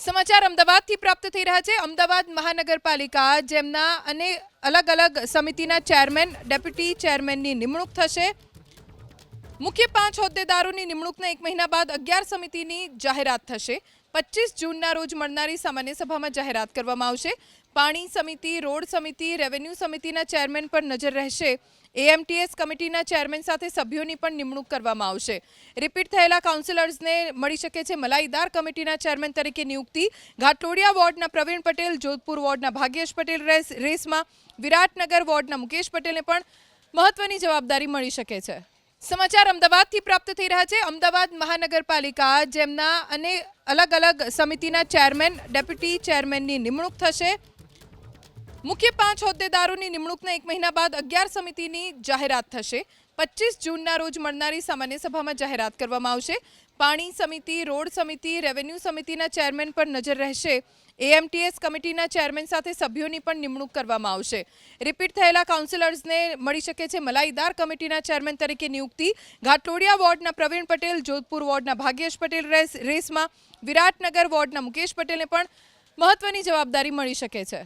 સમાચાર અમદાવાદથી પ્રાપ્ત થઈ રહ્યા છે। અમદાવાદ મહાનગરપાલિકા જેમના અને અલગ અલગ સમિતિના ચેરમેન ડેપ્યુટી ચેરમેનની નિમણૂક થશે। મુખ્ય 5 હોદ્દેદારોની નિમણૂકના 1 મહિના બાદ 11 સમિતિની જાહેરાત થશે। 25 જૂનના રોજ મળનારી સામાન્ય સભામાં જાહેરાત કરવામાં આવશે। પાણી સમિતિ, રોડ સમિતિ, રેવન્યુ સમિતિના ચેરમેન પર નજર રહેશે। એએમટીએસ કમિટીના ચેરમેન સાથે સભ્યોની પણ નિમણૂક કરવામાં આવશે। રિપીટ થયેલા કાઉન્સિલર્સને મળી શકે છે મલાઈદાર કમિટીના ચેરમેન તરીકે નિયુક્તિ। ઘાટલોડિયા વોર્ડના પ્રવીણ પટેલ, જોધપુર વોર્ડના ભાગ્યેશ પટેલ રેસમાં, વિરાટનગર વોર્ડના મુકેશ પટેલને પણ મહત્વની જવાબદારી મળી શકે છે। સમાચાર અમદાવાદથી પ્રાપ્ત થઈ રહ્યા છે। અમદાવાદ મહાનગરપાલિકા જેમના અને અલગ અલગ સમિતિના ચેરમેન ડેપ્યુટી ચેરમેનની નિમણૂક થશે। મુખ્ય 5 હોદ્દેદારોની નિમણૂકના 1 મહિના બાદ 11 સમિતિની જાહેરાત થશે। 25 જૂનના રોજ મળનારી સામાન્ય સભામાં જાહેરાત કરવામાં આવશે। પાણી સમિતિ, રોડ સમિતિ, રેવન્યુ સમિતિના ચેરમેન પર નજર રહેશે। એએમટીએસ કમિટીના ચેરમેન સાથે સભ્યોની પણ નિમણૂક કરવામાં આવશે। રિપીટ થયેલા કાઉન્સિલર્સને મળી શકે છે મલાઈદાર કમિટીના ચેરમેન તરીકે નિયુક્તિ। ઘાટલોડિયા વોર્ડના પ્રવીણ પટેલ, જોધપુર વોર્ડના ભાગ્યેશ પટેલ રેસમાં, વિરાટનગર વોર્ડના મુકેશ પટેલને પણ મહત્વની જવાબદારી મળી શકે છે।